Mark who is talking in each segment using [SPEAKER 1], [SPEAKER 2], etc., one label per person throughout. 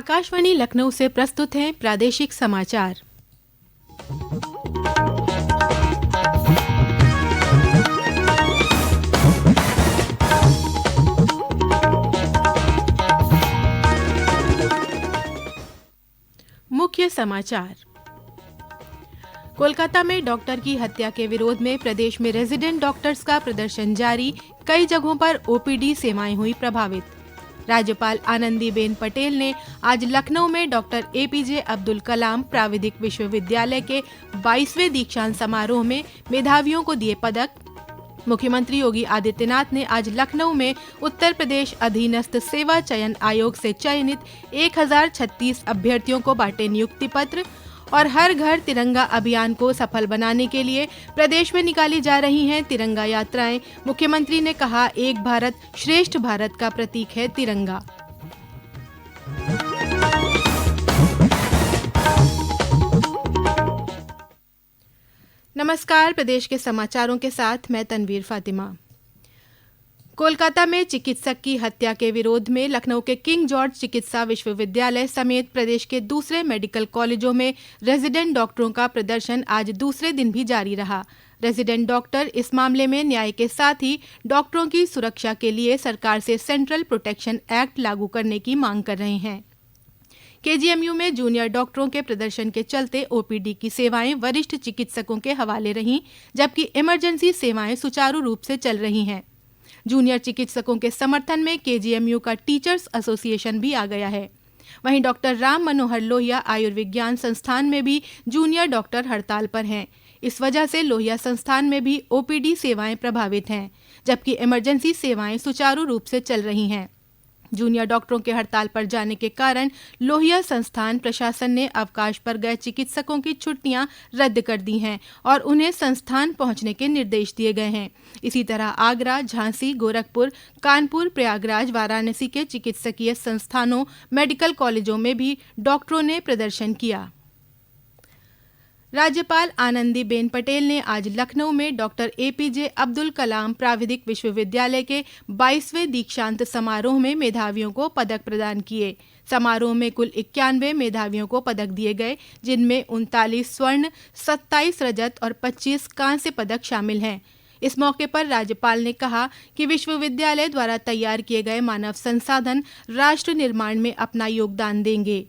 [SPEAKER 1] आकाशवाणी लखनऊ से प्रस्तुत हैं प्रादेशिक समाचार। मुख्य समाचार। कोलकाता में डॉक्टर की हत्या के विरोध में प्रदेश में रेजिडेंट डॉक्टर्स का प्रदर्शन जारी, कई जगहों पर ओपीडी सेवाएं हुई प्रभावित। राज्यपाल आनंदीबेन पटेल ने आज लखनऊ में डॉक्टर एपीजे अब्दुल कलाम प्राविधिक विश्वविद्यालय के 22वें दीक्षांत समारोह में मेधावियों को दिए पदक। मुख्यमंत्री योगी आदित्यनाथ ने आज लखनऊ में उत्तर प्रदेश अधीनस्थ सेवा चयन आयोग से चयनित 1036 अभ्यर्थियों को बांटे नियुक्ति पत्र। और हर घर तिरंगा अभियान को सफल बनाने के लिए प्रदेश में निकाली जा रही हैं तिरंगा यात्राएं। मुख्यमंत्री ने कहा, एक भारत श्रेष्ठ भारत का प्रतीक है तिरंगा। नमस्कार, प्रदेश के समाचारों के साथ मैं तनवीर फातिमा। कोलकाता में चिकित्सक की हत्या के विरोध में लखनऊ के किंग जॉर्ज चिकित्सा विश्वविद्यालय समेत प्रदेश के दूसरे मेडिकल कॉलेजों में रेजिडेंट डॉक्टरों का प्रदर्शन आज दूसरे दिन भी जारी रहा। रेजिडेंट डॉक्टर इस मामले में न्याय के साथ ही डॉक्टरों की सुरक्षा के लिए सरकार से सेंट्रल प्रोटेक्शन एक्ट लागू करने की मांग कर रहे हैं। केजीएमयू में जूनियर डॉक्टरों के प्रदर्शन के चलते ओपीडी की सेवाएं वरिष्ठ चिकित्सकों के हवाले रहीं, जबकि इमरजेंसी सेवाएं सुचारू रूप से चल रही हैं। जूनियर चिकित्सकों के समर्थन में केजीएमयू का टीचर्स एसोसिएशन भी आ गया है। वहीं डॉक्टर राम मनोहर लोहिया आयुर्विज्ञान संस्थान में भी जूनियर डॉक्टर हड़ताल पर हैं। इस वजह से लोहिया संस्थान में भी ओपीडी सेवाएं प्रभावित हैं, जबकि इमरजेंसी सेवाएं सुचारू रूप से चल रही हैं। जूनियर डॉक्टरों के हड़ताल पर जाने के कारण लोहिया संस्थान प्रशासन ने अवकाश पर गए चिकित्सकों की छुट्टियां रद्द कर दी हैं और उन्हें संस्थान पहुंचने के निर्देश दिए गए हैं। इसी तरह आगरा, झांसी, गोरखपुर, कानपुर, प्रयागराज, वाराणसी के चिकित्सकीय संस्थानों, मेडिकल कॉलेजों में भी डॉक्टरों ने प्रदर्शन किया। राज्यपाल आनंदीबेन पटेल ने आज लखनऊ में डॉक्टर एपीजे अब्दुल कलाम प्राविधिक विश्वविद्यालय के 22वें दीक्षांत समारोह में मेधावियों को पदक प्रदान किए। समारोह में कुल 91 मेधावियों को पदक दिए गए, जिनमें 39 स्वर्ण, 27 रजत और 25 कांस्य पदक शामिल हैं। इस मौके पर राज्यपाल ने कहा कि विश्वविद्यालय द्वारा तैयार किए गए मानव संसाधन राष्ट्र निर्माण में अपना योगदान देंगे।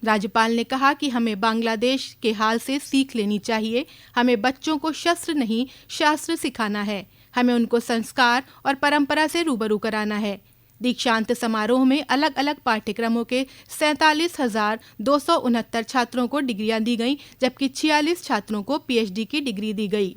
[SPEAKER 1] राज्यपाल ने कहा कि हमें बांग्लादेश के हाल से सीख लेनी चाहिए। हमें बच्चों को शस्त्र नहीं, शास्त्र सिखाना है। हमें उनको संस्कार और परंपरा से रूबरू कराना है। दीक्षांत समारोह में अलग अलग पाठ्यक्रमों के 47,269 छात्रों को डिग्रियां दी गईं, जबकि 46 छात्रों को पीएचडी की डिग्री दी गई।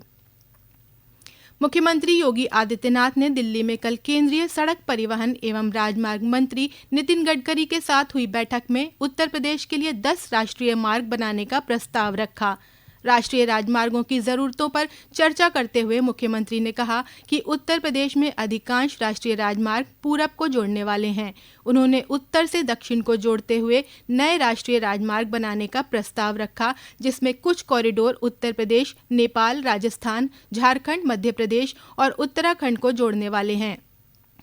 [SPEAKER 1] मुख्यमंत्री योगी आदित्यनाथ ने दिल्ली में कल केंद्रीय सड़क परिवहन एवं राजमार्ग मंत्री नितिन गडकरी के साथ हुई बैठक में उत्तर प्रदेश के लिए 10 राष्ट्रीय मार्ग बनाने का प्रस्ताव रखा। राष्ट्रीय राजमार्गों की जरूरतों पर चर्चा करते हुए मुख्यमंत्री ने कहा कि उत्तर प्रदेश में अधिकांश राष्ट्रीय राजमार्ग पूरब को जोड़ने वाले हैं। उन्होंने उत्तर से दक्षिण को जोड़ते हुए नए राष्ट्रीय राजमार्ग बनाने का प्रस्ताव रखा, जिसमें कुछ कॉरिडोर उत्तर प्रदेश, नेपाल, राजस्थान, झारखंड, मध्य प्रदेश और उत्तराखंड को जोड़ने वाले हैं।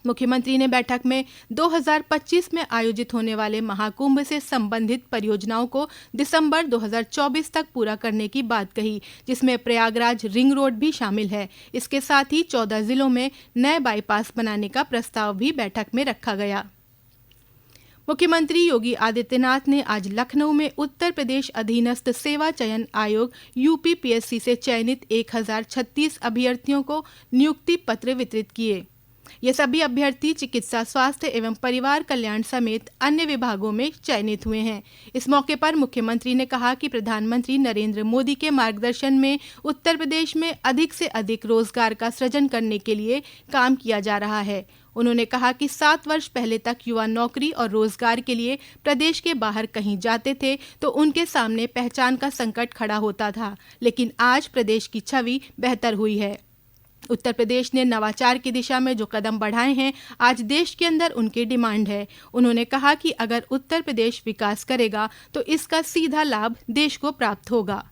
[SPEAKER 1] मुख्यमंत्री ने बैठक में 2025 में आयोजित होने वाले महाकुंभ से संबंधित परियोजनाओं को दिसंबर 2024 तक पूरा करने की बात कही, जिसमें प्रयागराज रिंग रोड भी शामिल है। इसके साथ ही 14 जिलों में नए बाईपास बनाने का प्रस्ताव भी बैठक में रखा गया। मुख्यमंत्री योगी आदित्यनाथ ने आज लखनऊ में उत्तर प्रदेश अधीनस्थ सेवा चयन आयोग यूपीपीएससी से चयनित 1036 अभ्यर्थियों को नियुक्ति पत्र वितरित किए। ये सभी अभ्यर्थी चिकित्सा, स्वास्थ्य एवं परिवार कल्याण समेत अन्य विभागों में चयनित हुए हैं। इस मौके पर मुख्यमंत्री ने कहा कि प्रधानमंत्री नरेंद्र मोदी के मार्गदर्शन में उत्तर प्रदेश में अधिक से अधिक रोजगार का सृजन करने के लिए काम किया जा रहा है। उन्होंने कहा कि 7 वर्ष पहले तक युवा नौकरी और रोजगार के लिए प्रदेश के बाहर कहीं जाते थे तो उनके सामने पहचान का संकट खड़ा होता था, लेकिन आज प्रदेश की छवि बेहतर हुई है। उत्तर प्रदेश ने नवाचार की दिशा में जो कदम बढ़ाए हैं, आज देश के अंदर उनकी डिमांड है। उन्होंने कहा कि अगर उत्तर प्रदेश विकास करेगा तो इसका सीधा लाभ देश को प्राप्त होगा।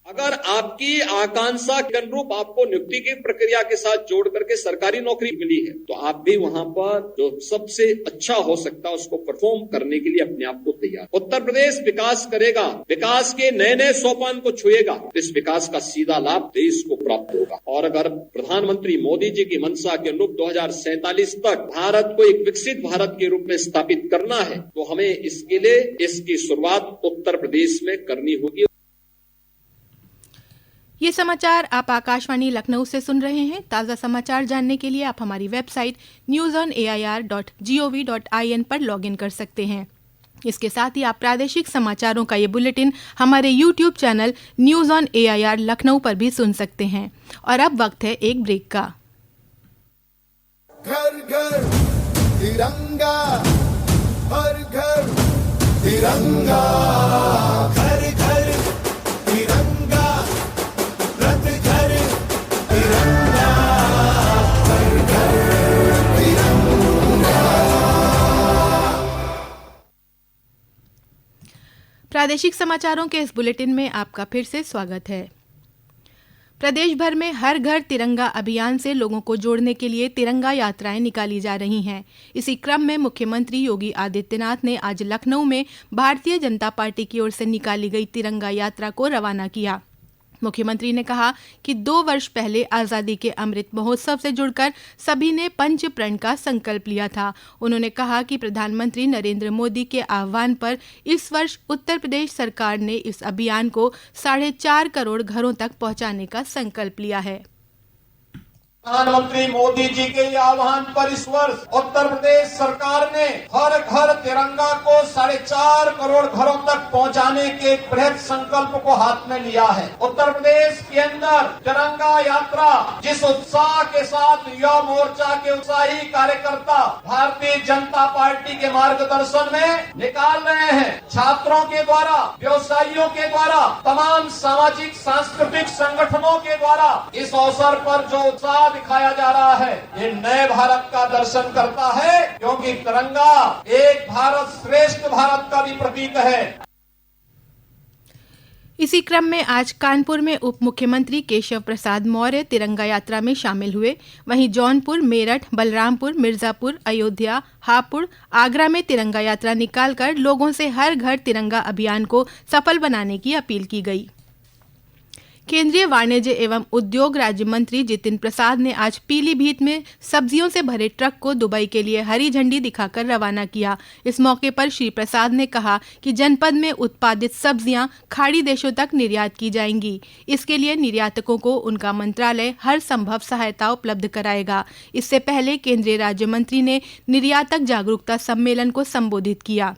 [SPEAKER 2] अगर आपकी आकांक्षा के अनुरूप आपको नियुक्ति की प्रक्रिया के साथ जोड़ करके सरकारी नौकरी मिली है तो आप भी वहां पर जो सबसे अच्छा हो सकता है उसको परफॉर्म करने के लिए अपने आप को तैयार। उत्तर प्रदेश विकास करेगा, विकास के नए नए सोपान को छुएगा, तो इस विकास का सीधा लाभ देश को प्राप्त होगा। और अगर प्रधानमंत्री मोदी जी की मंशा के अनुरूप 2047 तक भारत को एक विकसित भारत के रूप में स्थापित करना है तो हमें इसके लिए इसकी शुरुआत उत्तर प्रदेश में करनी होगी।
[SPEAKER 1] ये समाचार आप आकाशवाणी लखनऊ से सुन रहे हैं। ताज़ा समाचार जानने के लिए आप हमारी वेबसाइट newsonair.gov.in पर लॉगिन कर सकते हैं। इसके साथ ही आप प्रादेशिक समाचारों का ये बुलेटिन हमारे YouTube channel news on AIR Lucknow पर भी सुन सकते हैं। और अब वक्त है एक ब्रेक का।
[SPEAKER 3] घर घर तिरंगा, हर घर तिरंगा, घर घर तिरंगा, रथ घर तिरंगा, हर घर तिरंगा।
[SPEAKER 1] प्रादेशिक समाचारों के इस बुलेटिन में आपका फिर से स्वागत है। प्रदेश भर में हर घर तिरंगा अभियान से लोगों को जोड़ने के लिए तिरंगा यात्राएं निकाली जा रही हैं। इसी क्रम में मुख्यमंत्री योगी आदित्यनाथ ने आज लखनऊ में भारतीय जनता पार्टी की ओर से निकाली गई तिरंगा यात्रा को रवाना किया। मुख्यमंत्री ने कहा कि 2 वर्ष पहले आज़ादी के अमृत महोत्सव से जुड़कर सभी ने पंच प्रण का संकल्प लिया था। उन्होंने कहा कि प्रधानमंत्री नरेंद्र मोदी के आह्वान पर इस वर्ष उत्तर प्रदेश सरकार ने इस अभियान को 4.5 करोड़ घरों तक पहुंचाने का संकल्प लिया है।
[SPEAKER 4] प्रधानमंत्री मोदी जी के आह्वान पर इस वर्ष उत्तर प्रदेश सरकार ने हर घर तिरंगा को 4.5 करोड़ घरों तक पहुंचाने के एक बृहद संकल्प को हाथ में लिया है। उत्तर प्रदेश के अंदर तिरंगा यात्रा जिस उत्साह के साथ युवा मोर्चा के उत्साही कार्यकर्ता भारतीय जनता पार्टी के मार्गदर्शन में निकाल रहे हैं, छात्रों के द्वारा, व्यवसायियों के द्वारा, तमाम सामाजिक सांस्कृतिक संगठनों के द्वारा इस अवसर पर जो उत्साह दिखाया जा रहा है ये नए भारत का दर्शन करता है, क्योंकि तिरंगा एक भारत श्रेष्ठ भारत का भी प्रतीक है।
[SPEAKER 1] इसी क्रम में आज कानपुर में उप मुख्यमंत्री केशव प्रसाद मौर्य तिरंगा यात्रा में शामिल हुए। वहीं जौनपुर, मेरठ, बलरामपुर, मिर्जापुर, अयोध्या, हापुड़, आगरा में तिरंगा यात्रा निकालकर लोगों से हर घर तिरंगा अभियान को सफल बनाने की अपील की गई। केंद्रीय वाणिज्य एवं उद्योग राज्य मंत्री जितिन प्रसाद ने आज पीलीभीत में सब्जियों से भरे ट्रक को दुबई के लिए हरी झंडी दिखाकर रवाना किया। इस मौके पर श्री प्रसाद ने कहा कि जनपद में उत्पादित सब्जियां खाड़ी देशों तक निर्यात की जाएंगी। इसके लिए निर्यातकों को उनका मंत्रालय हर संभव सहायता उपलब्ध कराएगा। इससे पहले केंद्रीय राज्य मंत्री ने निर्यातक जागरूकता सम्मेलन को संबोधित किया।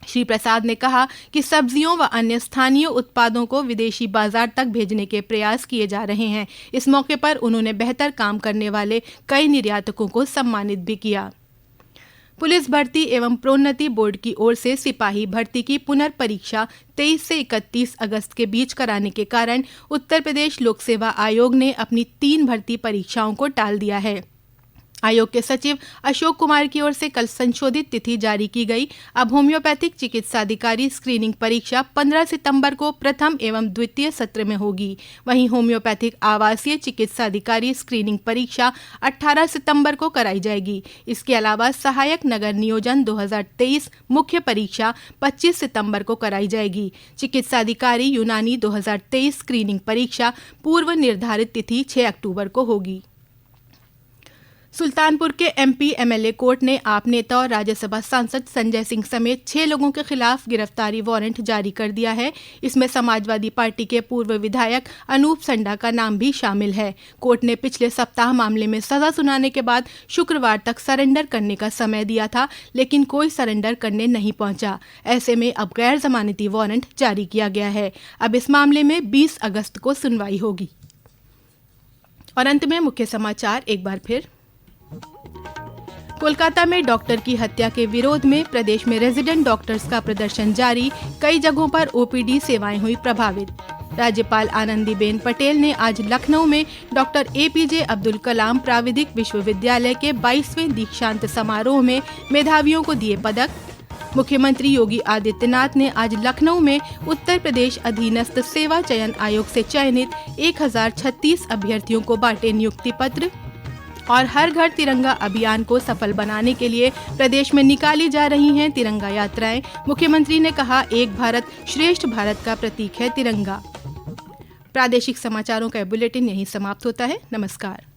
[SPEAKER 1] श्री प्रसाद ने कहा कि सब्जियों व अन्य स्थानीय उत्पादों को विदेशी बाजार तक भेजने के प्रयास किए जा रहे हैं। इस मौके पर उन्होंने बेहतर काम करने वाले कई निर्यातकों को सम्मानित भी किया। पुलिस भर्ती एवं प्रोन्नति बोर्ड की ओर से सिपाही भर्ती की पुनर्परीक्षा 23 से 31 अगस्त के बीच कराने के कारण उत्तर प्रदेश लोक सेवा आयोग ने अपनी 3 भर्ती परीक्षाओं को टाल दिया है। आयोग के सचिव अशोक कुमार की ओर से कल संशोधित तिथि जारी की गई। अब होम्योपैथिक चिकित्साधिकारी स्क्रीनिंग परीक्षा 15 सितंबर को प्रथम एवं द्वितीय सत्र में होगी। वहीं होम्योपैथिक आवासीय चिकित्साधिकारी स्क्रीनिंग परीक्षा 18 सितंबर को कराई जाएगी। इसके अलावा सहायक नगर नियोजन 2023 मुख्य परीक्षा 25 सितंबर को कराई जाएगी। चिकित्साधिकारी यूनानी 2023 स्क्रीनिंग परीक्षा पूर्व निर्धारित तिथि 6 अक्टूबर को होगी। सुल्तानपुर के MP MLA कोर्ट ने आप नेता और राज्यसभा सांसद संजय सिंह समेत 6 लोगों के खिलाफ गिरफ्तारी वारंट जारी कर दिया है। इसमें समाजवादी पार्टी के पूर्व विधायक अनूप संडा का नाम भी शामिल है। कोर्ट ने पिछले सप्ताह मामले में सजा सुनाने के बाद शुक्रवार तक सरेंडर करने का समय दिया था, लेकिन कोई सरेंडर करने नहीं पहुंचा। ऐसे में अब गैर जमानती वारंट जारी किया गया है। अब इस मामले में 20 अगस्त को सुनवाई होगी। और अंत में मुख्य समाचार एक बार फिर। कोलकाता में डॉक्टर की हत्या के विरोध में प्रदेश में रेजिडेंट डॉक्टर्स का प्रदर्शन जारी। कई जगहों पर OPD सेवाएं हुई प्रभावित। राज्यपाल आनंदीबेन पटेल ने आज लखनऊ में डॉक्टर APJ अब्दुल कलाम प्राविधिक विश्वविद्यालय के 22वें दीक्षांत समारोह में मेधावियों को दिए पदक। मुख्यमंत्री योगी आदित्यनाथ ने आज लखनऊ में उत्तर प्रदेश अधीनस्थ सेवा चयन आयोग से चयनित 1036 अभ्यर्थियों को बांटे नियुक्ति पत्र। और हर घर तिरंगा अभियान को सफल बनाने के लिए प्रदेश में निकाली जा रही हैं तिरंगा यात्राएं। मुख्यमंत्री ने कहा, एक भारत श्रेष्ठ भारत का प्रतीक है तिरंगा। प्रादेशिक समाचारों का बुलेटिन यहीं समाप्त होता है। नमस्कार।